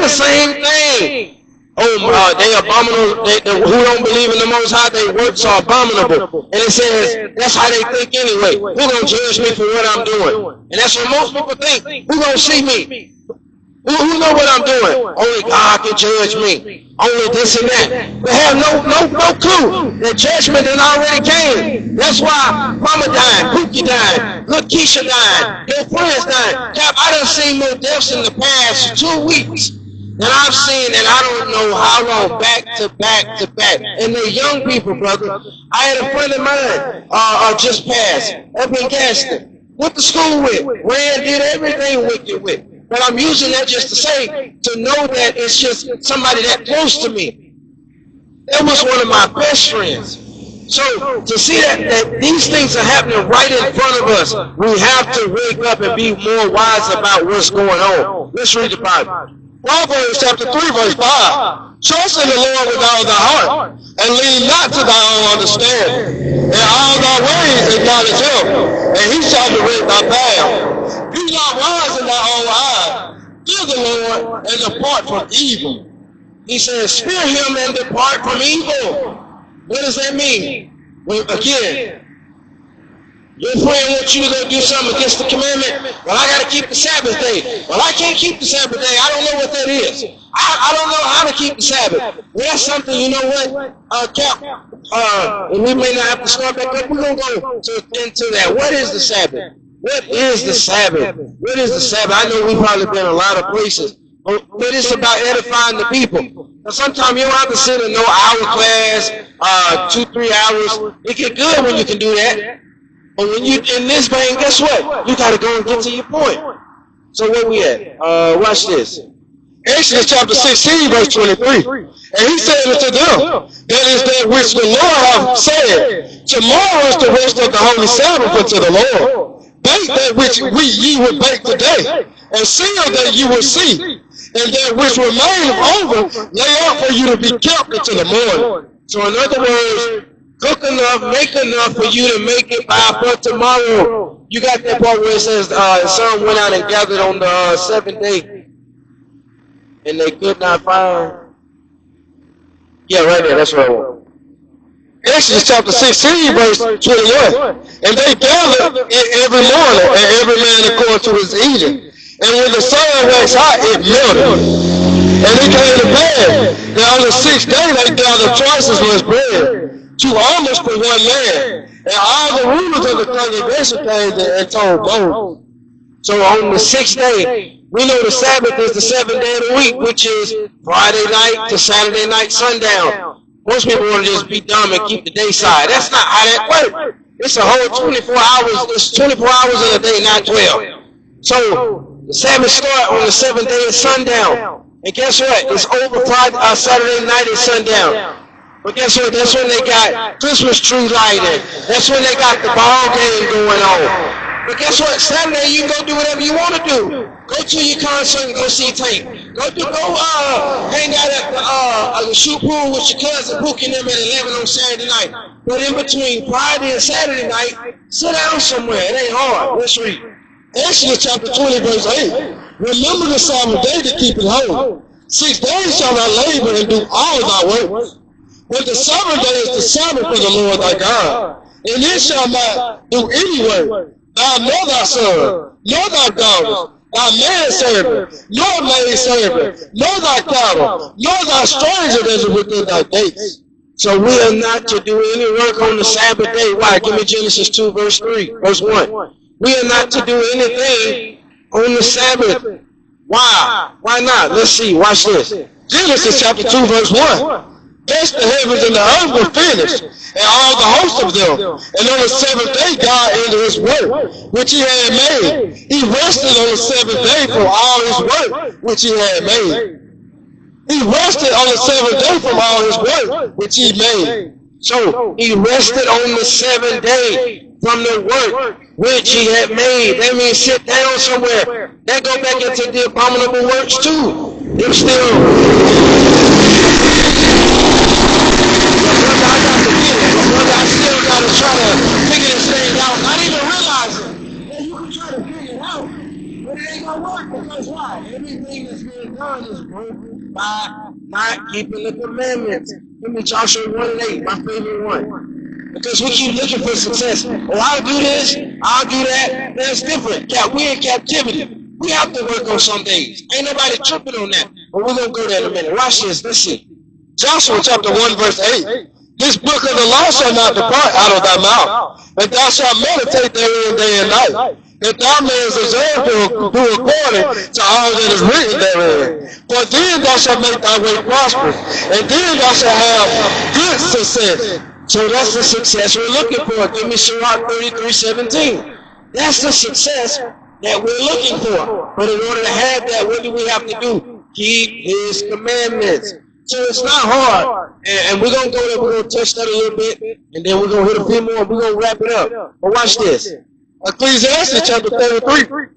the same thing. Oh, they abominable, who don't believe in the Most High, their works are abominable. And it says, that's how they think anyway. Who gonna judge me for what I'm doing? And that's what most people think. Who gonna see me? Who know what I'm doing? Only God can judge me. Only this and that. They have no clue. The judgment that already came. That's why Mama died, Pookie died, Little Keisha died, their friends died. Cap, I done seen more deaths in the past 2 weeks than I've seen, and I don't know how long, back to back to back. And they're young people, brother. I had a friend of mine just passed, Evan Gaston. Went to school with, ran, did everything wicked with. But I'm using that just to say, to know that it's just somebody that close to me. That was one of my best friends. So to see that these things are happening right in front of us, we have to wake up and be more wise about what's going on. Let's read the Bible. Proverbs chapter 3, verse 5. Trust in the Lord with all thy heart, and lean not to thy own understanding. In all thy ways acknowledge him, and he shall direct thy path. Be not wise in thy own eyes. Fear the Lord and depart from evil. He says, fear him and depart from evil. What does that mean? Well, again, your friend wants you to go do something against the commandment. Well, I got to keep the Sabbath day. Well, I can't keep the Sabbath day. I don't know what that is. I don't know how to keep the Sabbath. Well, that's something, you know what, Cap, and we may not have to start back up. We're going to go into that. What is the Sabbath? What is the Sabbath? What is the Sabbath? I know we've probably been in a lot of places, but it's about edifying the people. Now, sometimes you don't have to sit in no hour class, 2-3 hours. It get good when you can do that. But when you in this vein, guess what? You got to go and get to your point. So where we at? Watch this. Exodus chapter 16, verse 23. And he said unto them, that is that which the Lord hath said, tomorrow is the rest of the holy Sabbath unto the Lord. Bake that which ye would bake today, and seal that you will see, and that which remaineth over, lay out for you to be kept until the morning. So in other words, cook enough, make enough for you to make it by for tomorrow. You got that part where it says the sun went out and gathered on the 7th day, and they could not find. Yeah, right there. That's right. Exodus chapter 16, verse 21. And they gathered every morning, and every man according to his eating. And when the sun waxed hot, it melted. And it came to pass that on the 6th day they gathered twice as much bread, 2 almonds for 1 man. And all the rulers of the congregation came there and told Moses. So on the 6th day, we know the Sabbath is the 7th day of the week, which is Friday night to Saturday night sundown. Most people want to just be dumb and keep the day side. That's not how that works. It's a whole 24 hours. It's 24 hours in a day, not 12. So the Sabbath start on the 7th day at sundown. And guess what? It's over Saturday night at sundown. But guess what? That's when they got Christmas tree lighting. That's when they got the ball game going on. But guess what? Saturday you can go do whatever you want to do. Go to your concert and go see Tank. Go hang out at the shoe pool with your cousin Pookie and them at 11 on Saturday night. But in between Friday and Saturday night, sit down somewhere. It ain't hard. Let's read. Exodus chapter 20, verse 8. Remember the Sabbath day to keep it holy. 6 days shall thou labor and do all thy work. But the 7th day is the Sabbath for the Lord thy God. And it shall not do any work. Thou nor thy son, nor thy daughters, thy manservant, nor maidservant, nor thy cattle, nor thy stranger that is within thy gates. So we are not to do any work on the Sabbath day. Why? Give me Genesis 2, verse 3, verse 1. We are not to do anything on the Sabbath. Why? Why not? Let's see. Watch this. Genesis chapter 2, verse 1. Thus the heavens and the earth were finished, and all the host of them. And on the 7th day God ended his work, which he had made. He rested on the 7th day from all his work, which he had made. He rested on the 7th day from all his work, which he made. So he rested on the 7th day from the work which he had made. That means sit down somewhere. That go back into the abominable works too. They're still... I still gotta try to figure this thing out, not even realizing that you can try to figure it out, but it ain't gonna work because That's why everything that's being done is broken by not keeping the commandments. Give me Joshua 1:8, my favorite one. Because we keep looking for success. Oh, I'll do this, I'll do that. That's different. Yeah, we're in captivity. We have to work on some days. Ain't nobody tripping on that. But we're going to go there in a minute. Watch this. Listen. Joshua chapter 1 verse 8. This book of the law shall not depart out of thy mouth, but thou shalt meditate therein day and night, that thou mayest observe to do according to all that is written therein. For then thou shalt make thy way prosperous, and then thou shalt have good success. So that's the success we're looking for. Give me Sirach 33:17. That's the success that we're looking for. But in order to have that, what do we have to do? Keep his commandments. So it's not hard. And we're going to go there, we're going to touch that a little bit, and then we're going to hit a few more, and we're going to wrap it up. But watch this. Ecclesiastes chapter 33.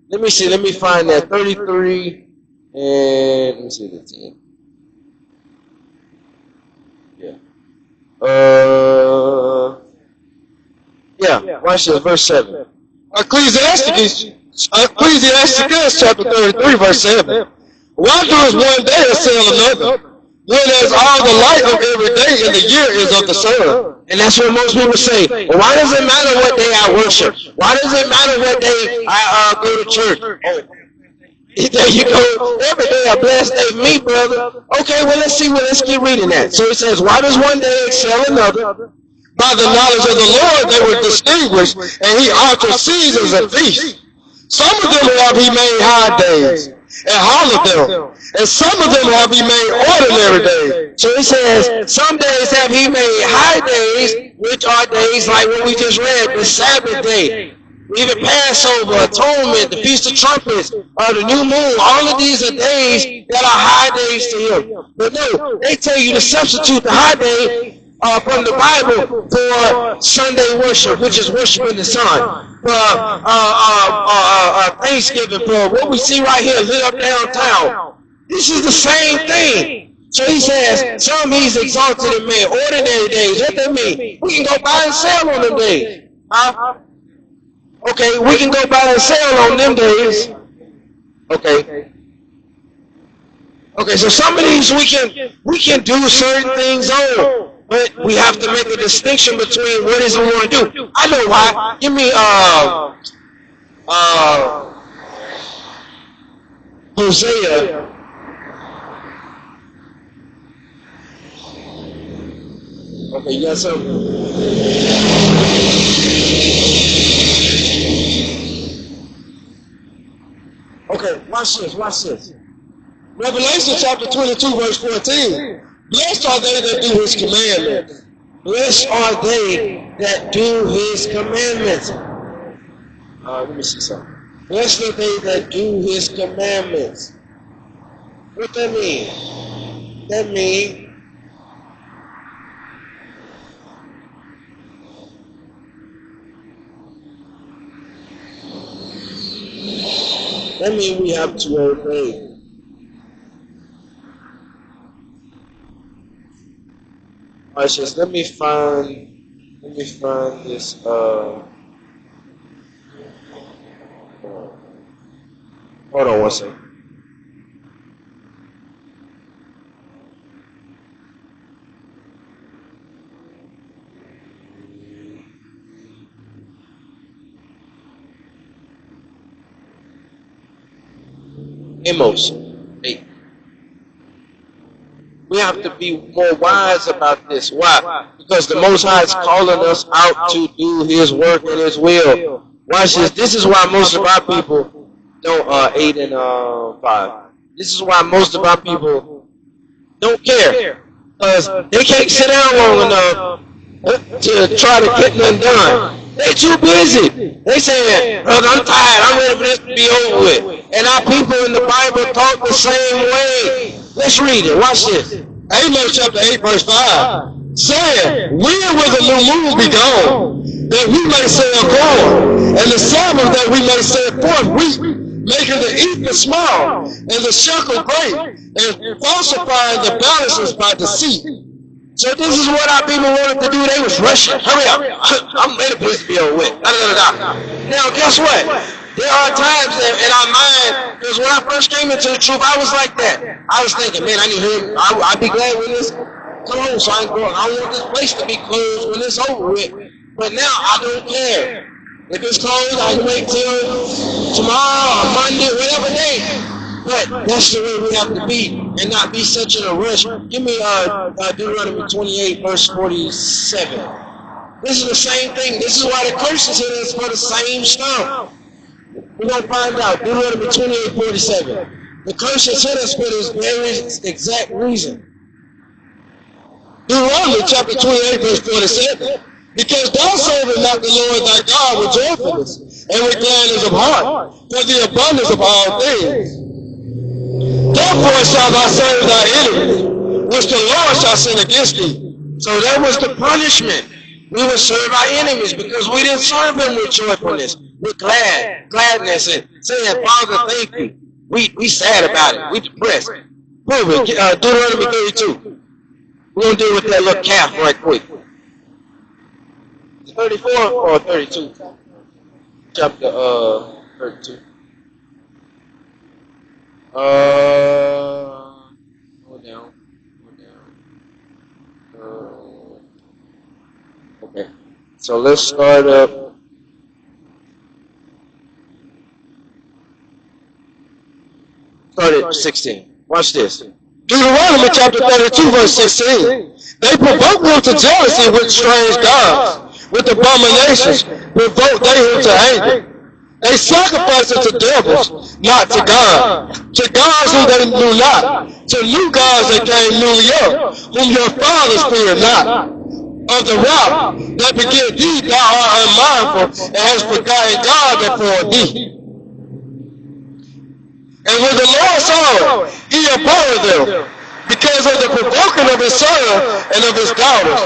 Let me see, let me find that. 33, and let me see the 10. Yeah, watch this, verse 7. Ecclesiastes chapter 33 verse 7. Why does one day assail another, whereas all the light of every day in the year is of the sun? And that's what most people say. Well, why does it matter what day I worship? Why does it matter what day I go to church? Oh, there you go. Every day a blessed day for me, brother. Okay, well, let's keep reading that. So it says, why does one day excel another? By the knowledge of the Lord they were distinguished, and he altered seasons and feasts. Some of them have he made high days, and hallowed them, and some of them have he made ordinary days. So it says, some days have he made high days, which are days like what we just read, the Sabbath day, even Passover, Atonement, the Feast of Trumpets, the New Moon. All of these are days that are high days to him. But no, they tell you to substitute the high day from the Bible for Sunday worship, which is worshiping the sun, for Thanksgiving, for what we see right here lit up downtown. This is the same thing. So he says, some he's exalted and made ordinary days. What that mean? We can go buy and sell on them days. Okay, we can go buy and sell on them days. Okay. Okay, so some of these we can do certain things on. But we have to make a distinction between what is it we want to do. I know why. Give me Hosea. Okay, you got something? Okay, watch this. Revelation chapter 22 verse 14. Blessed are they that do his commandments. Blessed are they that do his commandments. Let me see something. Blessed are they that do his commandments. What that mean? That mean we have to obey. Just let me find this hold on one second. Amos 8. We have to be more wise about this. Why? Because the Most High is calling us out to do his work and his will. Watch this. This is why most of our people don't 8 and 5. This is why most of our people don't care. Because they can't sit down long enough to try to get nothing done. They too busy. They saying, brother, I'm tired. I'm ready for this to be over with. And our people in the Bible talk the same way. Let's read it. Watch this. Amos chapter 8 verse 5. Saying, when will the new moon be gone, that we may sell corn, and the Sabbath that we may set forth wheat, making the ephah small, and the shekel great, and falsifying the balances by deceit. So this is what our people wanted to do. They was rushing. Hurry up. I'm ready for this to be over with. Now, guess what? There are times that in our mind, because when I first came into the truth, I was like that. I was thinking, man, I need him. I'd be glad when this closed, so I can go. I don't want this place to be closed when it's over with. But now I don't care. If it's closed, I can wait till tomorrow or Monday, whatever day. But that's the way we have to be and not be such in a rush. Give me Deuteronomy 28, verse 47. This is the same thing. This is why the curses hit us for the same stuff. We're going to find out. Deuteronomy 28, 47. The curses hit us for this very exact reason. Deuteronomy chapter 28, verse 47. Because thou servest not the Lord thy God with joyfulness and with gladness of heart, for the abundance of all things. Therefore shalt thou serve thy enemies, which the Lord shall send against thee. So that was the punishment. We would serve our enemies because we didn't serve them with joyfulness, with gladness, and saying, Father, thank you. We sad about it. We depressed. Prove it. Deuteronomy 32. We're going to deal with that little calf right quick. 34 or 32? Chapter 32. Go down. Okay. So let's start up. Start at 16. Watch this. Deuteronomy chapter 32, verse 16. They provoked him to jealousy with strange gods. With abominations provoked they him to anger. They sacrificed unto devils, not to God. To gods whom they knew not. To new gods that came newly up, whom your fathers feared not. Of the rock that begat thee thou art unmindful, and hast forgotten God that formed thee. And when the Lord saw it, he abhorred them, because of the provoking of his son and of his daughters.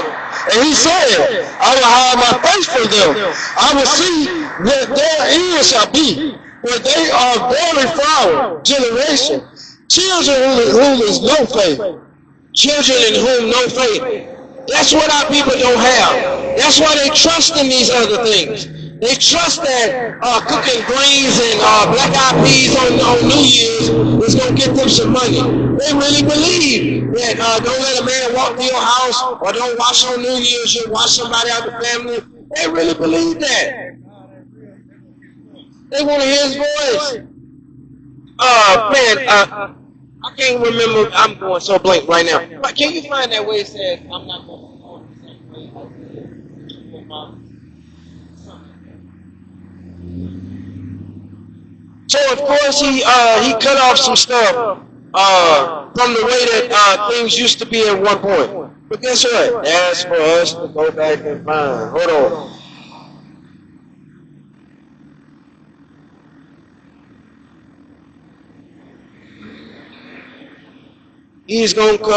And he said, I will hide my face from them. I will see what their end shall be, for they are very foul generation, children whom is no faith. Children in whom no faith. That's what our people don't have. That's why they trust in these other things. They trust that cooking greens and black-eyed peas on New Year's is going to get them some money. They really believe that don't let a man walk to your house or don't wash on New Year's, you'll wash somebody out of the family. They really believe that. They want to hear his voice. I can't remember. I'm going so blank right now. But can you find that way it says, I'm not going to perform the same way I did with my son? So of course he cut off some stuff from the way that things used to be at one point. But guess what? That's for us to go back and find. Hold on. He's going to come.